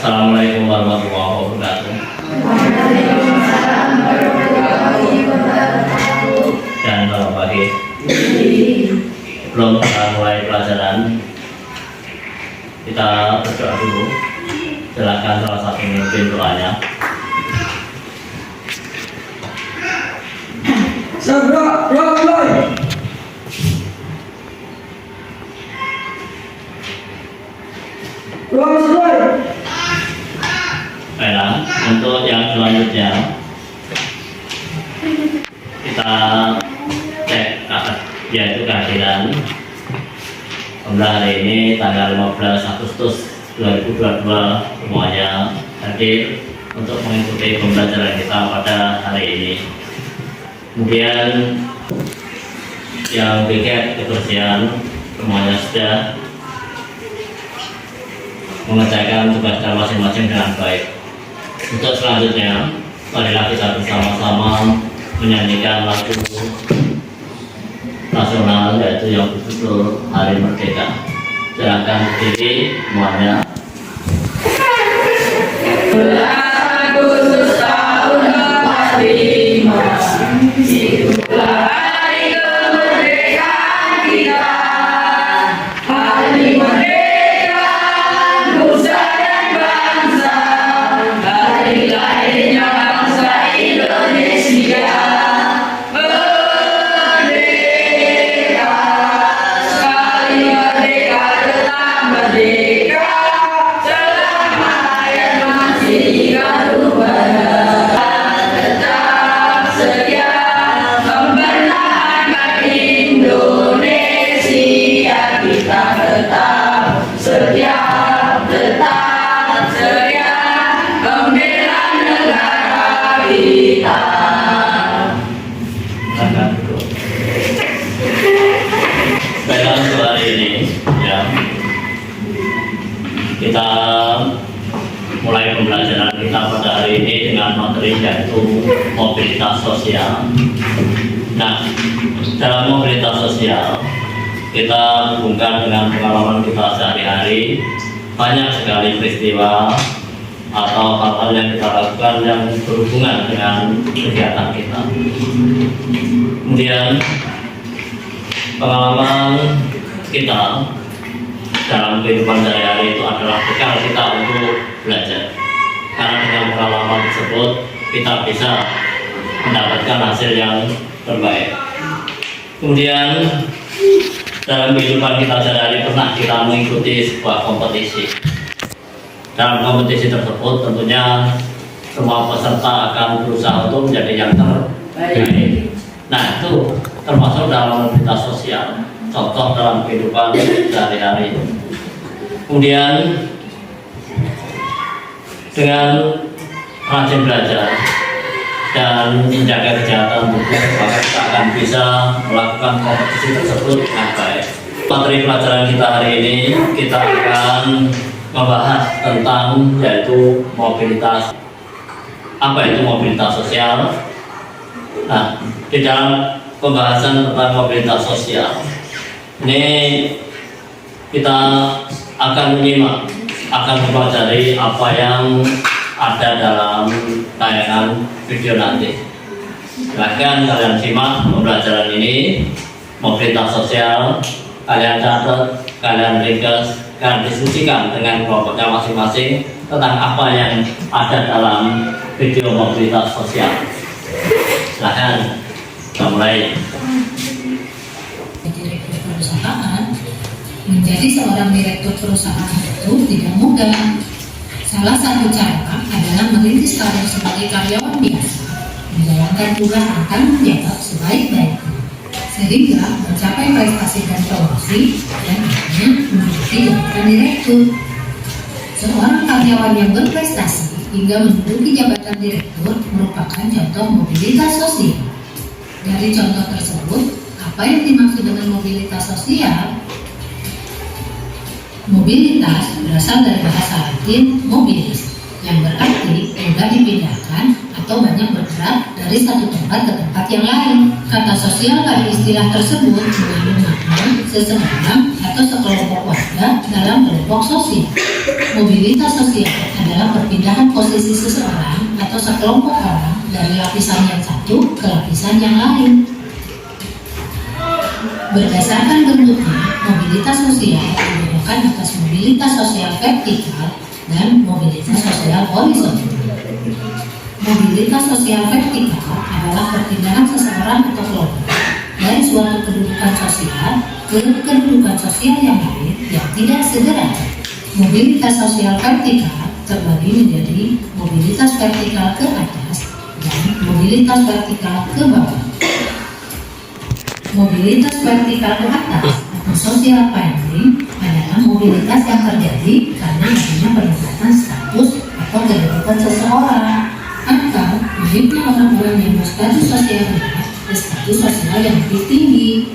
Assalamualaikum warahmatullahi wabarakatuh. Dan selamat pagi. Sebelum kita mulai pelajaran, kita berdoa dulu. Silakan salah satu memimpin doanya. Baiklah, untuk yang selanjutnya kita cek yaitu kehadiran. Hari ini tanggal 15 Agustus 2022 semuanya hadir untuk mengikuti pembelajaran kita pada hari ini. Kemudian yang piket kebersihan semuanya sudah mengerjakan tugasnya masing-masing dengan baik. Untuk selanjutnya, marilah kita bersama-sama menyanyikan lagu nasional yaitu yang berjudul Hari Merdeka. Silakan berdiri semuanya. Agustus tahun 45, itulah hari kemerdekaan kita. Hari merdeka nusa dan bangsa, hari lahirnya bangsa Indonesia. Merdeka, sekali merdeka tetap merdeka. Baiklah, untuk hari ini ya, kita mulai pembelajaran kita pada hari ini dengan materi yaitu mobilitas sosial. Nah, dalam mobilitas sosial kita hubungkan dengan pengalaman kita sehari-hari. Banyak sekali peristiwa atau hal-hal yang kita lakukan yang berhubungan dengan kegiatan kita. Kemudian pengalaman kita dalam kehidupan sehari-hari itu adalah bekal kita untuk belajar. Karena dengan pengalaman tersebut kita bisa mendapatkan hasil yang terbaik. Kemudian dalam kehidupan kita sehari-hari pernah kita mengikuti sebuah kompetisi. Dalam kompetisi tersebut tentunya semua peserta akan berusaha untuk menjadi yang terbaik. Nah, itu termasuk dalam mobilitas sosial, contoh dalam kehidupan sehari-hari. Kemudian dengan rajin belajar dan menjaga kesehatan tubuh, maka kita akan bisa melakukan kompetisi tersebut dengan baik. Materi pelajaran kita hari ini kita akan membahas tentang yaitu mobilitas. Apa itu mobilitas sosial? Nah, di dalam pembahasan tentang mobilitas sosial ini kita akan menyimak, akan mempelajari apa yang ada dalam tayangan video nanti. Silahkan kalian simak pembelajaran ini, mobilitas sosial, kalian catat, kalian ringkas, kalian diskusikan dengan kelompoknya masing-masing tentang apa yang ada dalam video mobilitas sosial. Silahkan kita mulai. Direktur perusahaan, menjadi seorang direktur perusahaan itu tidak mudah. Salah satu cara adalah merintis karir sebagai karyawan biasa, menjalankan tugas tanggung jawab sebaik-baiknya, sehingga mencapai prestasi dan promosi dan akhirnya menjadi jabatan direktur. Seorang karyawan yang berprestasi hingga menduduki jabatan direktur merupakan contoh mobilitas sosial. Dari contoh tersebut, apa yang dimaksud dengan mobilitas sosial? Mobilitas berasal dari bahasa Latin mobilis, yang berarti mudah dipindahkan atau banyak bergerak dari satu tempat ke tempat yang lain. Kata sosial pada istilah tersebut mengandung makna seseorang atau sekelompok warga dalam kelompok sosial. Mobilitas sosial adalah perpindahan posisi seseorang atau sekelompok orang dari lapisan yang satu ke lapisan yang lain. Berdasarkan bentuknya, mobilitas sosial dibedakan atas mobilitas sosial vertikal dan mobilitas sosial horizontal. Mobilitas sosial vertikal adalah perpindahan seseorang atau kelompok dari suatu kedudukan sosial ke kedudukan sosial yang lain yang tidak sederajat. Mobilitas sosial vertikal terbagi menjadi mobilitas vertikal ke atas dan mobilitas vertikal ke bawah. Mobilitas vertikal ke atas atau social climbing adalah mobilitas yang terjadi karena adanya peningkatan status atau kedudukan seseorang atau naiknya orang-orang yang berstatus sosial rendah ke status sosial yang lebih tinggi.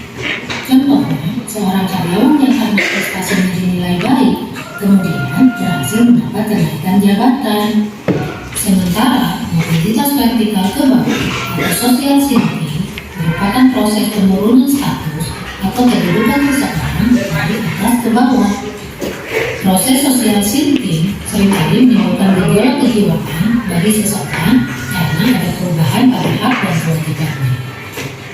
Contohnya, seorang karyawan yang karena prestasinya dinilai baik kemudian berhasil mendapat kenaikan jabatan. Sementara mobilitas vertikal ke bawah atau social shifting merupakan proses penurunan status atau kedudukan seseorang dari atas ke bawah. Proses social shifting seringkali menimbulkan gejolak kejiwaan bagi seseorang karena ada perubahan pada hak dan kewajibannya.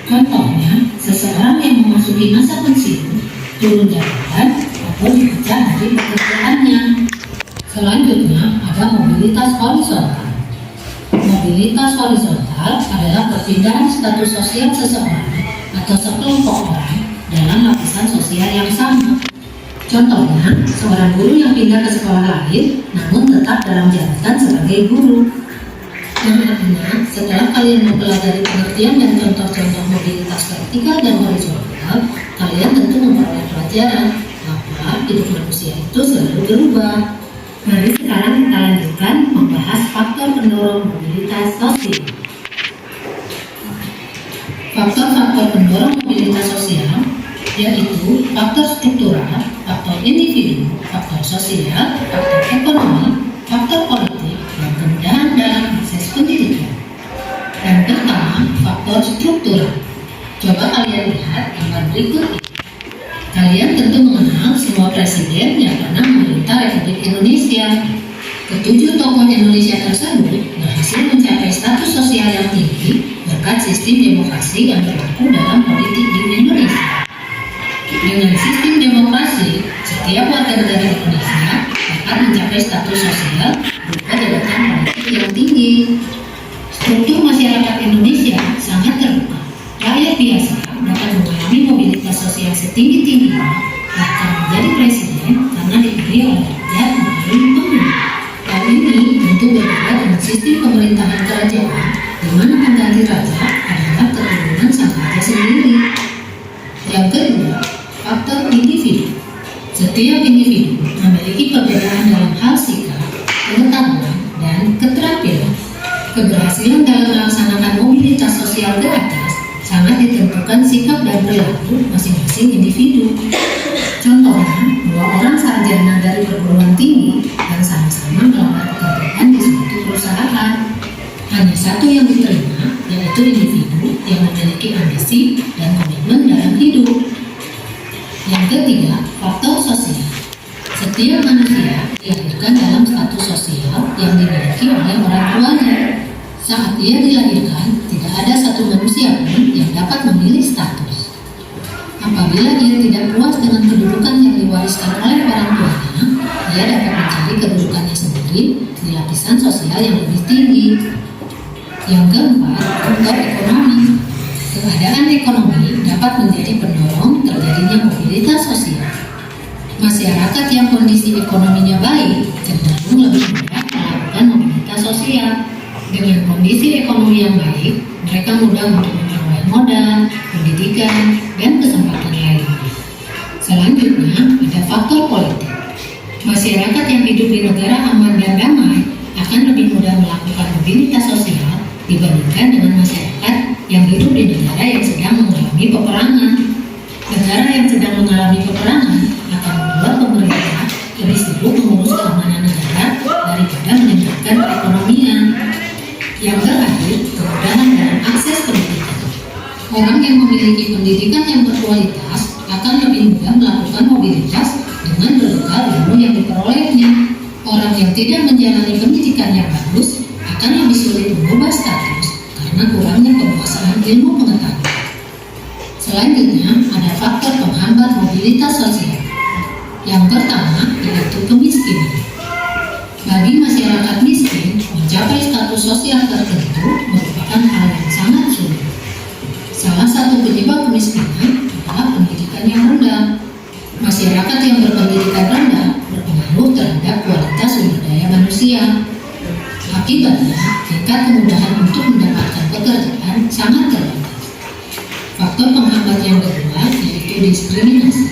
Contohnya, seseorang yang memasuki masa pensiun, turun jabatan, atau dipecat dari pekerjaannya. Selanjutnya ada mobilitas horizontal. Mobilitas horizontal adalah perpindahan status sosial seseorang atau sekelompok orang dalam lapisan sosial yang sama. Contohnya, seorang guru yang pindah ke sekolah lain namun tetap dalam jabatan sebagai guru. Artinya, setelah kalian mempelajari pengertian dan contoh-contoh mobilitas vertikal dan horizontal, kalian tentu memperoleh pelajaran bahwa hidup manusia itu selalu berubah. Mari sekarang kita lanjutkan membahas faktor pendorong mobilitas sosial. Faktor-faktor pendorong mobilitas sosial yaitu faktor struktural, faktor individu, faktor sosial, faktor ekonomi, faktor politik, dan kemudahan dalam akses pendidikan. Yang pertama, faktor struktural. Coba kalian lihat gambar berikut ini. Kalian tentu mengenal semua presiden yang pernah memerintah Republik Indonesia. Ketujuh tokoh Indonesia tersebut berhasil mencapai status sosial yang tinggi berkat sistem demokrasi yang berlaku dalam politik di Indonesia. Dengan sistem demokrasi, setiap warga negara Indonesia dapat mencapai status sosial berupa jabatan politik yang tinggi. Struktur masyarakat Indonesia sangat terbuka. Rakyat biasa dapat mengalami mobilitas sosial setinggi-tingginya, bahkan menjadi presiden karena dipilih oleh rakyat melalui pemilu. Hal ini tentu berbeda dengan sistem pemerintahan kerajaan, di mana pengganti raja adalah keturunan sang raja sendiri. Yang kedua, faktor individu. Setiap individu memiliki perbedaan dalam hal sikap, pengetahuan, dan keterampilan. Keberhasilan dalam melaksanakan mobilitas sosial ke atas sangat ditentukan sikap dan perilaku masing-masing individu. Contohnya, dua orang sarjana dari perguruan tinggi yang sama-sama melamar pekerjaan di suatu perusahaan. Hanya satu yang diterima, yaitu individu yang memiliki ambisi dan komitmen dalam hidup. Yang ketiga, faktor sosial. Setiap manusia dilahirkan dalam status sosial yang dimiliki oleh orang tuanya. Saat ia dilahirkan, tidak ada satu manusia pun yang dapat memilih status. Apabila ia tidak puas dengan kedudukan yang diwariskan oleh orang tuanya, ia dapat mencari kedudukannya sendiri di lapisan sosial yang lebih tinggi. Yang keempat, faktor ekonomi. Keadaan ekonomi dapat menjadi pendorong terjadinya mobilitas sosial. Masyarakat yang kondisi ekonominya baik cenderung lebih mudah melakukan mobilitas sosial. Dengan kondisi ekonomi yang baik, mereka mudah untuk memperoleh modal, pendidikan, dan kesempatan lainnya. Selanjutnya, ada faktor politik. Masyarakat yang hidup di negara aman dan damai akan lebih mudah melakukan mobilitas sosial dibandingkan dengan masyarakat yang hidup di negara yang sedang mengalami peperangan. Negara yang sedang mengalami peperangan akan membuat pemerintah lebih sibuk mengurus keamanan negara daripada meningkatkan perekonomian. Yang terakhir, kemudahan dalam akses pendidikan. Orang yang memiliki pendidikan yang berkualitas akan lebih mudah melakukan mobilitas dengan berbekal ilmu yang diperolehnya. Orang yang tidak menjalani pendidikan yang bagus akan lebih sulit mengubah status karena kurangnya penguasaan ilmu pengetahuan. Selanjutnya, ada faktor penghambat mobilitas sosial. Yang pertama, yaitu kemiskinan. Bagi masyarakat miskin, mencapai status sosial tertentu merupakan hal yang sangat sulit. Salah satu penyebab kemiskinan adalah pendidikan yang rendah. Masyarakat yang berpendidikan rendah berpengaruh terhadap kualitas sumber daya manusia. Akibatnya, tingkat kemudahan untuk mendapatkan pekerjaan sangat terbatas. Faktor penghambat yang kedua yaitu diskriminasi.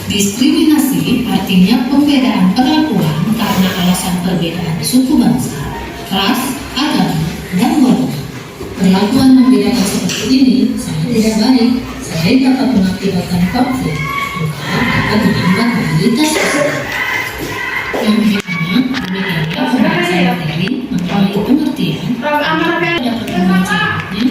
Diskriminasi artinya pembedaan perlakuan karena alasan perbedaan suku bangsa, ras, agama, dan golongan. Perlakuan membedakan seperti ini sangat tidak baik, selain dapat mengakibatkan konflik, juga dapat menghambat mobilitas sosial. Yang berikutnya, demikianlah pembahasan materi mengenai pengertian dapat menceritakannya.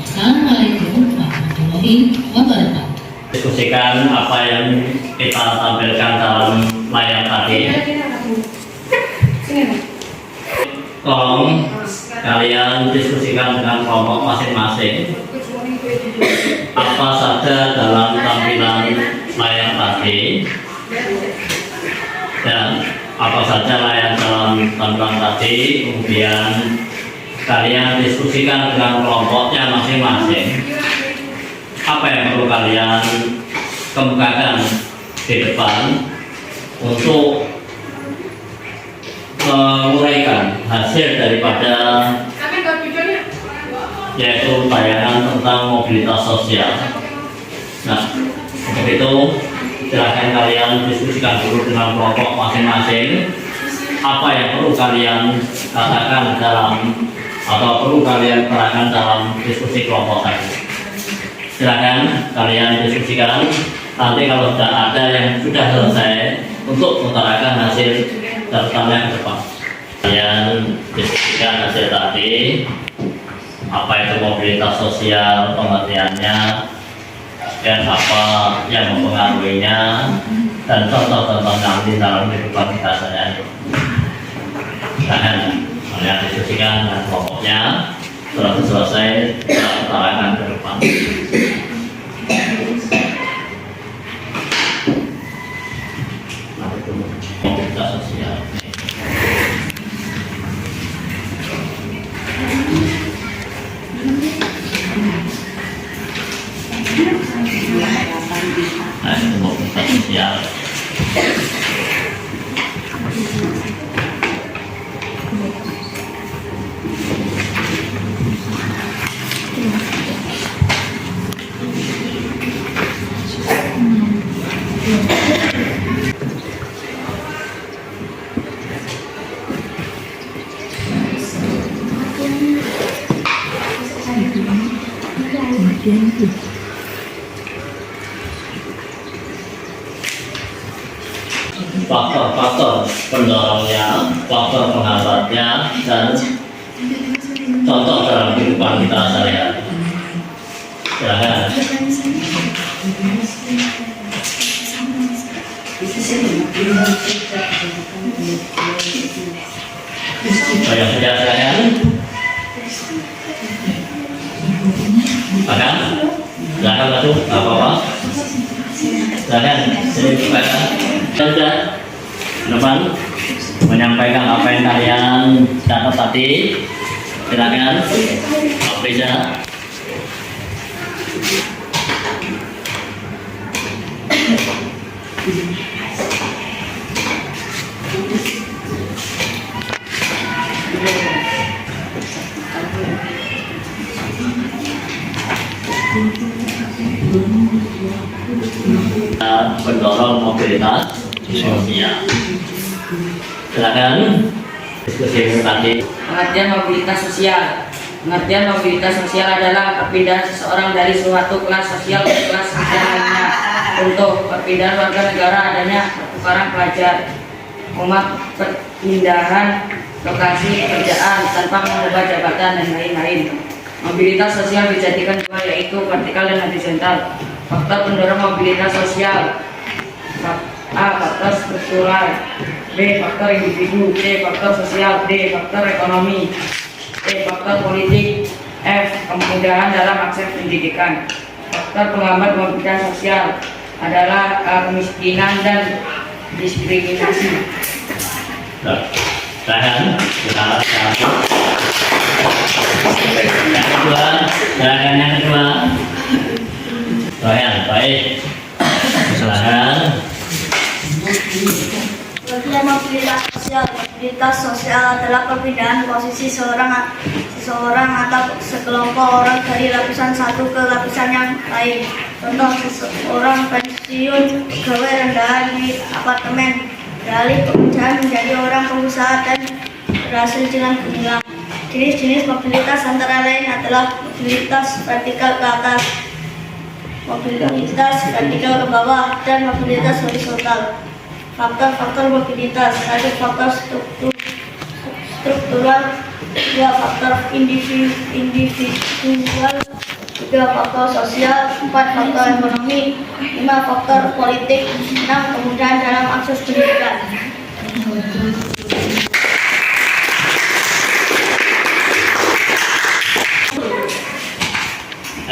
Assalamualaikum warahmatullahi wabarakatuh. Diskusikan apa yang kita tampilkan dalam layar tadi. Tolong kalian diskusikan dengan kelompok masing-masing apa saja dalam tampilan layar tadi dan apa saja layar dalam tampilan tadi, kemudian kalian diskusikan dengan kelompoknya masing-masing apa yang perlu kalian kemukakan di depan untuk menguraikan hasil daripada yaitu tayangan tentang mobilitas sosial. Nah, untuk itu silakan kalian diskusikan dulu dengan kelompok masing-masing apa yang perlu kalian katakan dalam atau perlu kalian terangkan dalam diskusi kelompok tadi. Silakan kalian diskusikan. Nanti kalau sudah ada yang sudah selesai untuk mengutarakan hasil catatan yang depan. Kalian diskusikan hasil tadi, apa itu mobilitas sosial, pengertiannya, dan apa yang mempengaruhinya, dan contoh-contoh nanti dalam kehidupan kita sehari-hari. Silakan kalian diskusikan dengan kelompoknya. Setelah selesai, kita utarakan ke depan. Mobilitas sosial. Nah, itu mobilitas sosial. Faktor-faktor pendorongnya, faktor penghambatnya, dan contoh dalam kehidupan kita sehari-hari. Silakan. Banyak saja silakan. Silakan. Silakan masuk, nggak apa-apa. Silakan, sini silakan. Sudah depan menyampaikan apa yang kalian catat tadi. Silakan, Pak Priza. Mendorong mobilitas sosial. Silakan diskusi tadi. Pengertian mobilitas sosial. Pengertian mobilitas sosial adalah perpindahan seseorang dari suatu kelas sosial ke kelas sosial lainnya. Contoh perpindahan warga negara adanya pertukaran pelajar, perpindahan lokasi pekerjaan tanpa mengubah jabatan dan lain-lain. Mobilitas sosial dijadikan dua, yaitu vertikal dan horizontal. Faktor pendorong mobilitas sosial. A. Faktor faktor struktural, B. faktor individu, C. faktor sosial, D. faktor ekonomi, E. faktor politik, F. kemudahan dalam akses pendidikan. Faktor penghambat mobilitas sosial adalah kemiskinan dan diskriminasi. Silakan kita satu. Yang kedua, silakan yang kedua. Silakan, baik. Silakan. Bagian mobilitas sosial. Mobilitas sosial adalah perpindahan posisi seseorang atau sekelompok orang dari lapisan satu ke lapisan yang lain. Contoh, seseorang pensiun pegawai rendahan di apartemen, beralih pekerjaan menjadi orang pengusaha dan berhasil dengan gemilang. Jenis-jenis mobilitas antara lain adalah mobilitas vertikal ke atas, mobilitas vertikal ke bawah, dan mobilitas horizontal. Faktor-faktor mobilitas: 1. faktor struktural, 2. faktor individual, 3. faktor sosial, 4. faktor ekonomi, 5. faktor politik, 6. kemudahan dalam akses pendidikan.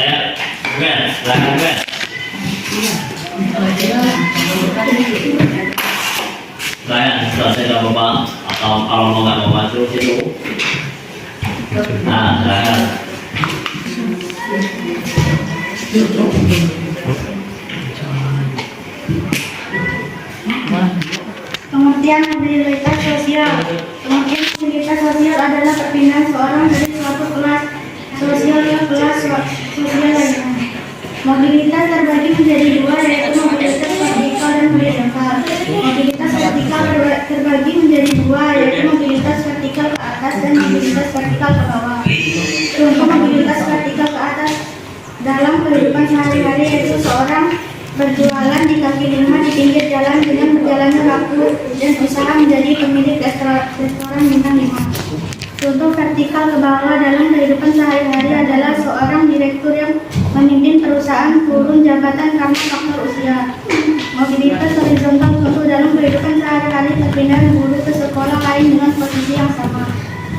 Ayo, Gwen, silakan Gwen. Silakan, selesai nggak Bapak? Atau kalau mau nggak mau maju situ. Nah, silakan. Pengertian mobilitas sosial. Pengertian mobilitas sosial adalah perpindahan seorang dari suatu kelas sosial ke kelas sosial lainnya. Mobilitas terbagi menjadi dua, yaitu mobilitas vertikal dan horizontal. Mobilitas vertikal terbagi menjadi dua, yaitu mobilitas vertikal ke atas dan mobilitas vertikal ke bawah. Contoh mobilitas vertikal ke atas dalam kehidupan sehari-hari yaitu seorang berjualan di kaki lima di pinggir jalan dengan berjalannya waktu dan usaha menjadi pemilik restoran bintang 5. Contoh vertikal ke bawah dalam kehidupan sehari-hari adalah seorang direktur yang memimpin perusahaan turun jabatan karena faktor usia. Mobilitas horizontal contoh dalam kehidupan sehari-hari perpindahan guru ke sekolah lain dengan posisi yang sama.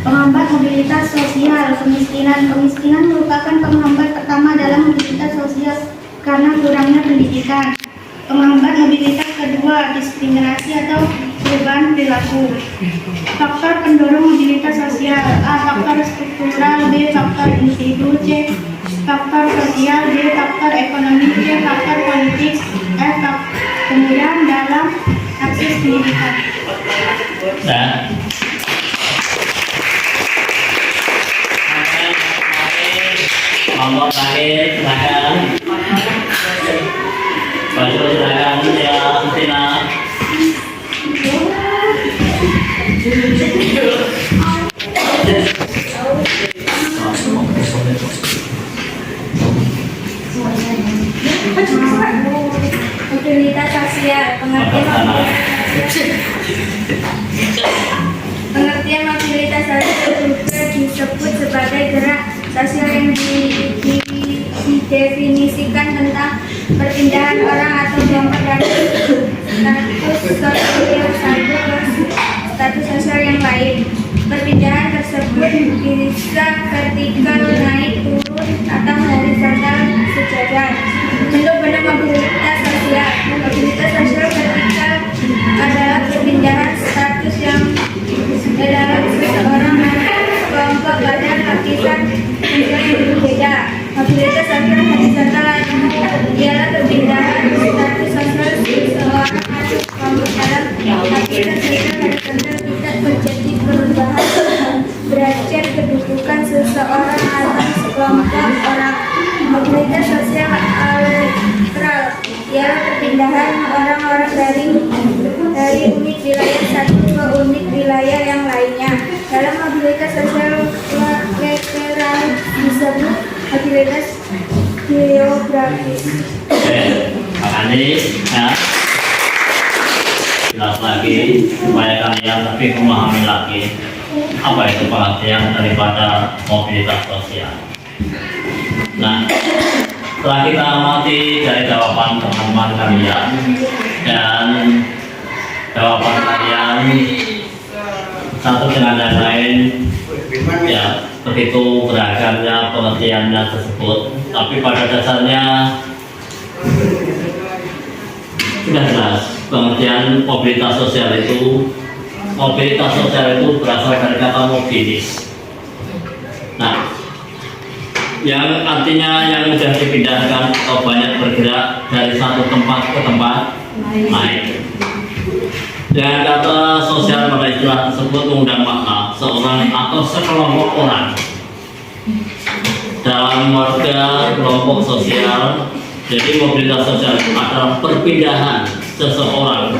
Penghambat mobilitas sosial. Kemiskinan merupakan penghambat pertama dalam mobilitas sosial karena kurangnya pendidikan. Penghambat mobilitas kedua, diskriminasi atau perubahan perilaku. Faktor pendorong mobilitas sosial: A. faktor struktural, B. faktor individu, C. faktor sosial, D. faktor ekonomi, C. faktor politik, F. kemudahan dalam akses pendidikan. Nah. Kelompok terakhir, silakan. Baju silakan ya, Tina. Mobilitas sosial. Pengertian mobilitas sosial juga disebut sebagai gerak sosial yang didefinisikan tentang perpindahan orang atau kelompok dari status sosial satu ke status sosial yang lain. Perpindahan tersebut bisa vertikal naik turun atau horizontal sejajar. Bentuk-bentuk mobilitas sosial. Mobilitas sosial vertikal adalah perpindahan status yang dalam seseorang kelompok pada lapisan sosial yang berbeda. Mobilitas sosial horizontal ialah perpindahan status sosial seseorang atau kelompok dalam lapisan sosial horizontal tidak terjadi perubahan derajat kedudukan seseorang atau sekelompok orang. Mobilitas sosial lateral ialah perpindahan orang-orang dari unit wilayah satu ke unit wilayah yang lainnya. Dalam mobilitas sosial lateral disebut mobilitas geografis. Oke, Pak Andi, ya. Jelas lagi supaya kalian lebih memahami lagi apa itu pengertian daripada mobilitas sosial. Nah, setelah kita amati dari jawaban teman-teman kalian dan berhubungan satu dengan yang lain, ya begitu beragamnya pengertiannya tersebut, tapi pada dasarnya sudah jelas pengertian mobilitas sosial itu berasal dari kata mobilis. Nah, yang artinya yang mudah dipindahkan atau banyak bergerak dari satu tempat ke tempat lain. Dengan kata sosial pada istilah tersebut mengundang makna seorang atau sekelompok orang dalam warga kelompok sosial. Jadi mobilitas sosial itu adalah perpindahan seseorang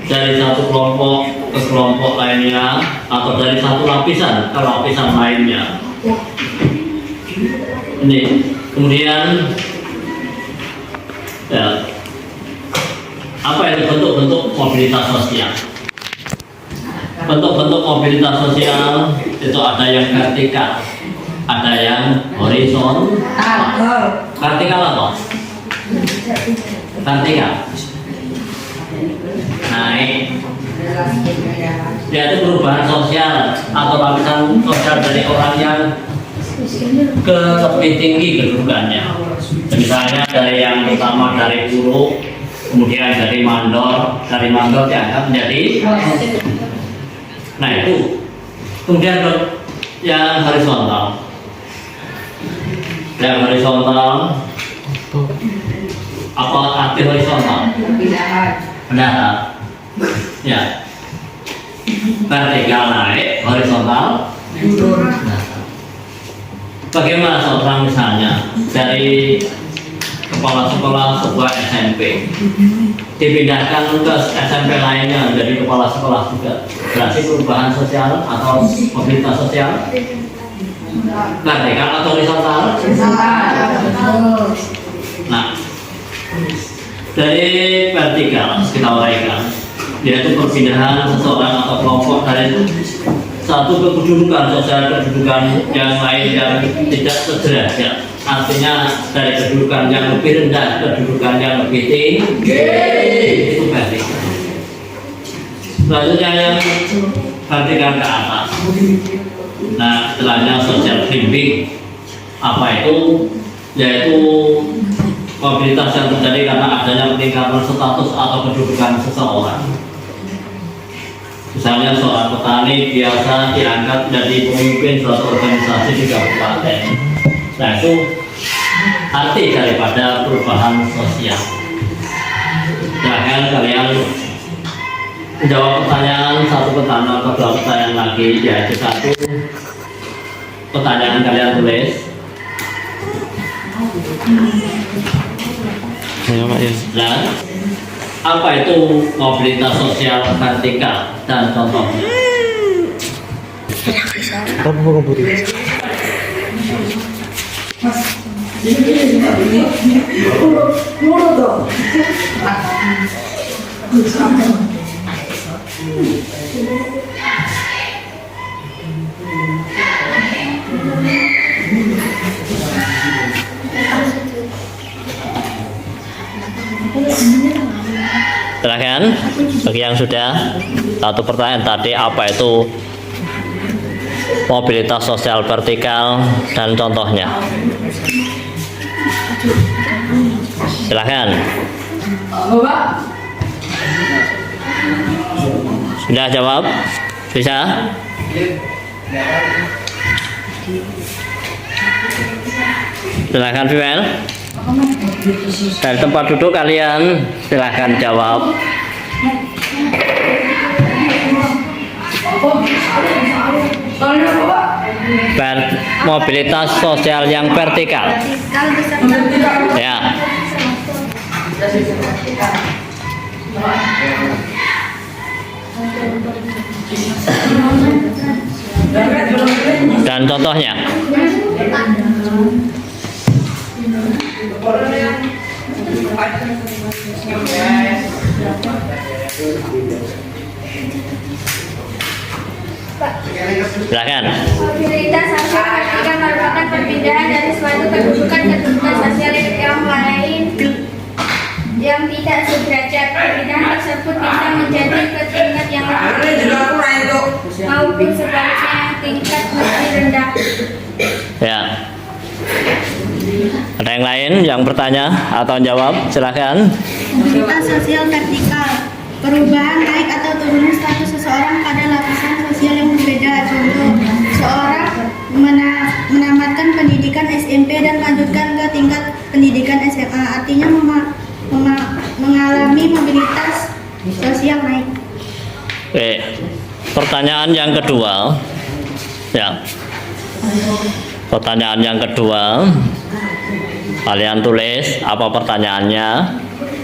dari satu kelompok ke kelompok lainnya atau dari satu lapisan ke lapisan lainnya. Ini kemudian ya, apa itu bentuk-bentuk mobilitas sosial? Bentuk-bentuk mobilitas sosial itu ada yang vertikal, ada yang horizontal. Vertikal apa? Vertikal naik, yaitu perubahan sosial atau lapisan sosial dari orang yang ke lebih tinggi kedudukannya. Misalnya dari yang pertama dari buruh, kemudian dari mandor diangkat menjadi, nah itu. Kemudian yang horizontal, apa arti horizontal? Pendatar, ya. Vertikal naik, horizontal bagaimana seorang misalnya dari kepala sekolah sebuah SMP dipindahkan ke SMP lainnya menjadi kepala sekolah juga, berarti perubahan sosial atau mobilitas sosial vertikal atau horizontal? Nah, dari vertikal kita uraikan, yaitu perpindahan seseorang atau kelompok dari satu kedudukan sosial kedudukan yang lain yang tidak sederajat, artinya dari kedudukan yang lebih rendah kedudukan yang lebih tinggi, itu vertikal. Selanjutnya yang vertikal ke atas, nah setelahnya social climbing. Apa itu? Yaitu mobilitas yang terjadi karena adanya peningkatan status atau kedudukan seseorang. Misalnya seorang petani biasa diangkat menjadi pemimpin suatu organisasi di kabupaten. Nah itu arti daripada perubahan sosial. Silahkan kalian menjawab pertanyaan satu pertanyaan atau dua pertanyaan lagi, yaitu satu pertanyaan kalian tulis. Dan apa itu mobilitas sosial vertikal dan contohnya? Silahkan bagi yang sudah. Satu pertanyaan tadi, apa itu mobilitas sosial vertikal dan contohnya? Silahkan. Sudah jawab? Bisa? Silahkan Fimel. Dari tempat duduk kalian silahkan jawab. Mobilitas sosial yang vertikal. Ya. Dan contohnya. Silakan. Mobilitas sosial vertikal merupakan perpindahan dari suatu kedudukan ke kedudukan sosial yang lain yang tidak sederajat. Perpindahan tersebut bisa menjadi ke tingkat yang lebih maupun sebaliknya yang tingkat lebih rendah. Ya. Ada yang lain yang bertanya atau jawab? Silakan. Mobilitas sosial vertikal, perubahan naik atau turunnya status seseorang pada lapisan sosial yang berbeda. Contoh, seorang menamatkan pendidikan SMP dan lanjutkan ke tingkat pendidikan SMA, artinya mengalami mobilitas sosial naik. Oke. Pertanyaan yang kedua. Ya. Pertanyaan yang kedua. Kalian tulis apa pertanyaannya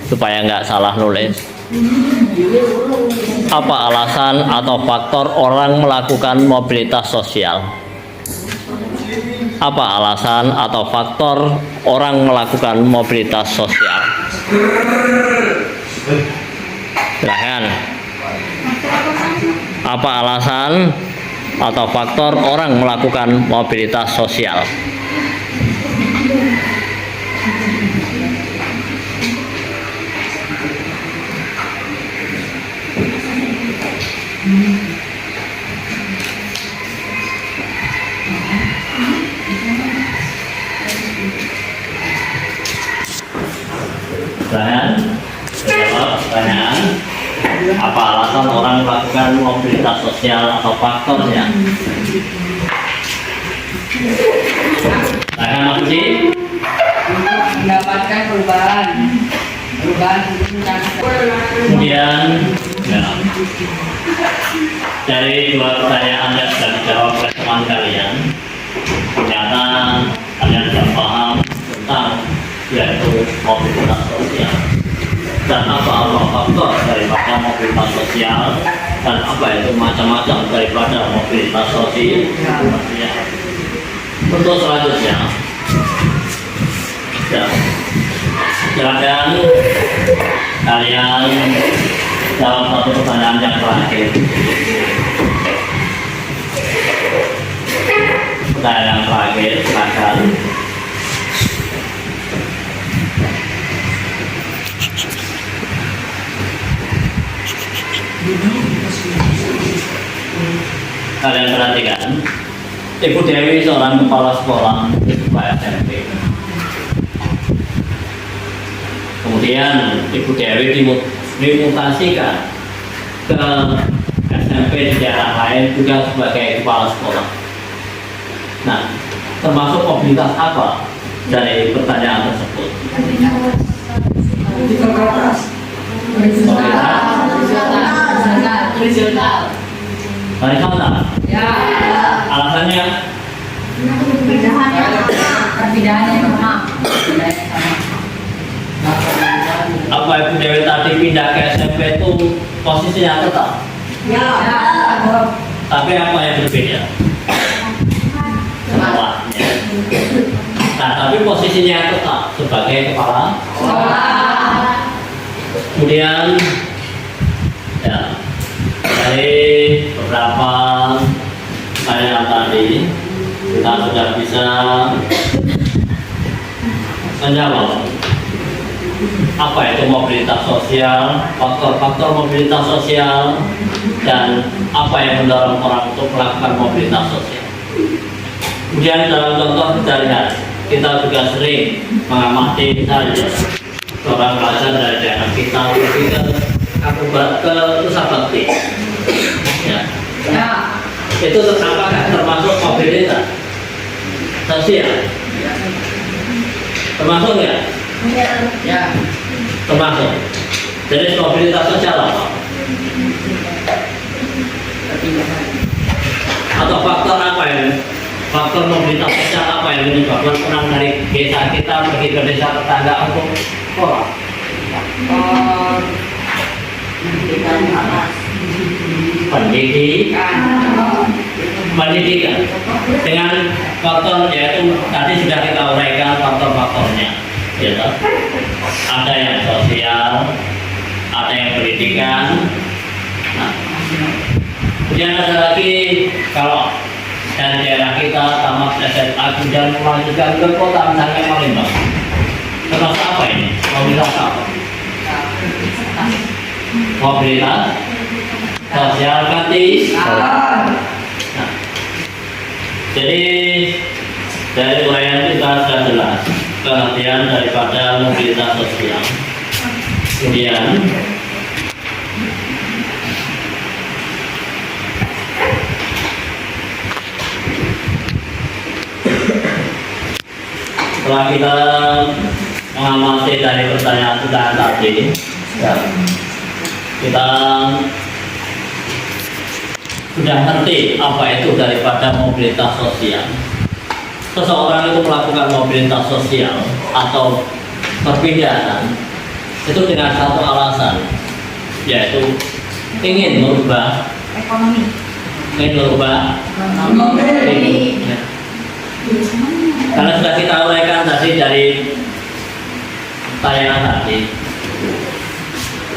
supaya nggak salah nulis. Apa alasan atau faktor orang melakukan mobilitas sosial? Apa alasan atau faktor orang melakukan mobilitas sosial? Silahkan. Apa alasan atau faktor orang melakukan mobilitas sosial? Jawab pertanyaan. Apa alasan orang melakukan mobilitas sosial atau faktornya? Silahkan Mas Puji. Mendapatkan perubahan Kemudian ya, dari dua pertanyaan yang sudah dijawab oleh teman kalian, ternyata kalian sudah paham tentang yaitu mobilitas sosial dan apa faktor daripada mobilitas sosial dan apa itu macam-macam daripada mobilitas sosial. Untuk selanjutnya, ya, silakan kalian jawab satu pertanyaan yang terakhir. Pertanyaan yang terakhir, silakan. Kalian perhatikan, Ibu Dewi seorang kepala sekolah SMP. Kemudian Ibu Dewi dimutasikan ke SMP di daerah lain juga sebagai kepala sekolah. Nah, termasuk mobilitas apa dari pertanyaan tersebut? Horizontal. Ya. Alasannya? Perbedaannya sama. Apa Ibu Dewi tadi pindah ke SMP itu posisinya tetap? Ya. Tapi apa yang berbeda? Sekolahnya. Nah, tapi posisinya tetap sebagai kepala Sekolah. Kemudian ya, dari beberapa pertanyaan tadi kita sudah bisa menjawab apa itu mobilitas sosial, faktor-faktor mobilitas sosial, dan apa yang mendorong orang untuk melakukan mobilitas sosial. Kemudian dalam contoh kita lihat, kita juga sering mengamati misalnya seorang pelajar dari daerah kita pergi ke Nusa Bakti. Ya. Itu apakah termasuk mobilitas sosial? Termasuk ya? Ya. Termasuk. Jadi mobilitas sosial apa? Atau faktor apa yang faktor mobilitas sosial apa yang menyebabkan orang dari desa kita pergi ke desa tetangga untuk sekolah? Pendidikan dengan faktor yaitu tadi sudah kita uraikan faktor-faktornya, ya toh? Ada yang sosial, ada yang pendidikan. Nah, kemudian ada lagi kalau dari daerah kita tamat SMA kemudian melanjutkan ke kota misalnya Palembang. Termasuk apa ini? Mobilitas apa? Mobilitas sosial ganti. Jadi dari uraian kita sudah jelas pengertian daripada mobilitas sosial. Kemudian setelah kita mengamati dari pertanyaan tadi, ya, kita sudah ngerti apa itu daripada mobilitas sosial. Seseorang itu melakukan mobilitas sosial atau perpindahan itu dengan satu alasan, yaitu ingin merubah Ekonomi. Ya. Karena sudah kita uraikan tadi dari tayangan tadi,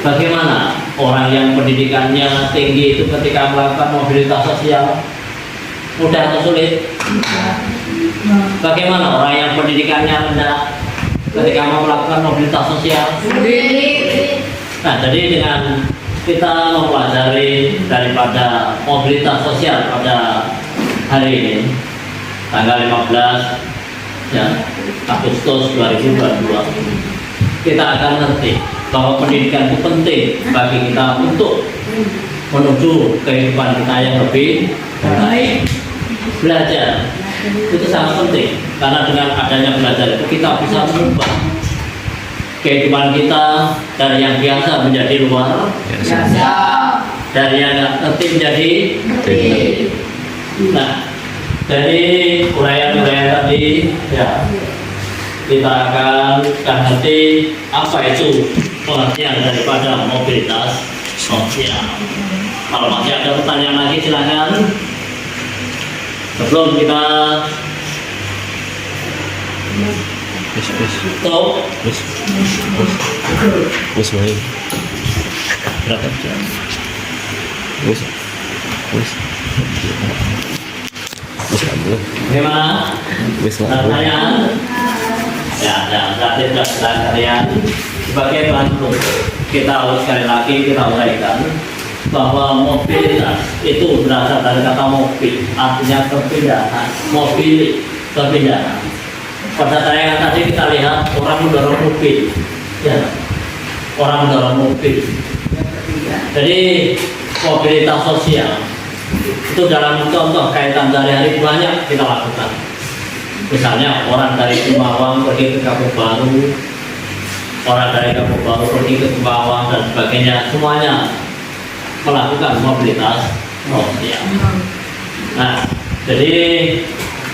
bagaimana orang yang pendidikannya tinggi itu ketika melakukan mobilitas sosial mudah atau sulit? Bagaimana orang yang pendidikannya rendah ketika mau melakukan mobilitas sosial? Nah, jadi dengan kita mempelajari daripada mobilitas sosial pada hari ini, tanggal 15 ya, Agustus 2022, kita akan ngerti bahwa pendidikan itu penting bagi kita untuk menuju kehidupan kita yang lebih baik. Belajar itu sangat penting karena dengan adanya belajar itu kita bisa mengubah kehidupan kita dari yang biasa menjadi luar biasa, dari yang nggak ngerti menjadi ngerti. Nah, dari uraian-uraian tadi ya, kita akan ngerti apa itu pengertian daripada mobilitas sosial. Kalau masih ada pertanyaan lagi silakan. Sebelum kita stop, berapa jam? Bagaimana? Pertanyaan? Ya, berarti sudah kalian sebagai bantu kita sekali lagi kita uraikan bahwa mobilitas itu berasal dari kata mobil, artinya perpindahan, perpindahan. Pada tayangan tadi kita lihat orang mendorong mobil, ya, orang mendorong mobil. Jadi mobilitas sosial itu dalam contoh kaitan sehari-hari banyak kita lakukan. Misalnya orang dari Sumawang pergi ke Kampung Baru, orang dari Kampung Baru pergi ke Sumawang dan sebagainya, semuanya melakukan mobilitas sosial. Nah, jadi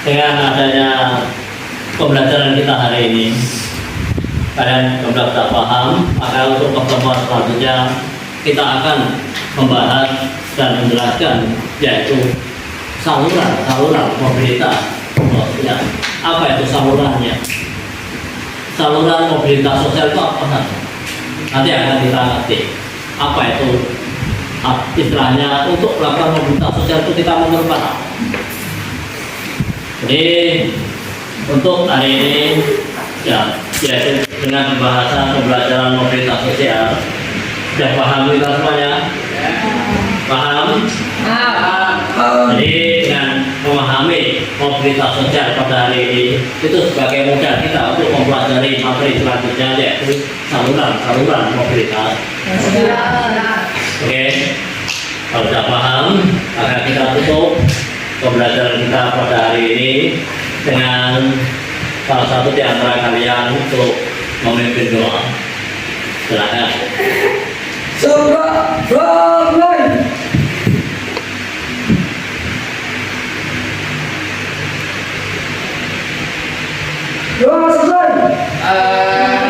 dengan adanya pembelajaran kita hari ini, kalian sudah paham, maka untuk pertemuan selanjutnya kita akan membahas dan menjelaskan yaitu saluran mobilitas sosial. Apa itu salurannya? Saluran mobilitas sosial itu apa saja? Nanti akan kita ngerti apa itu istilahnya untuk melakukan mobilitas sosial itu kita memerlukan apa. Jadi untuk hari ini ya, yaitu dengan pembahasan pembelajaran mobilitas sosial, sudah paham kita semuanya? Paham? Jadi dengan memahami mobilitas sosial pada hari ini itu sebagai modal kita untuk mempelajari materi selanjutnya, yaitu saluran mobilitas sosial. Oke, kalau sudah paham, maka kita tutup pembelajaran kita pada hari ini dengan salah satu di antara kalian untuk memimpin doa. Silakan. Doa selesai.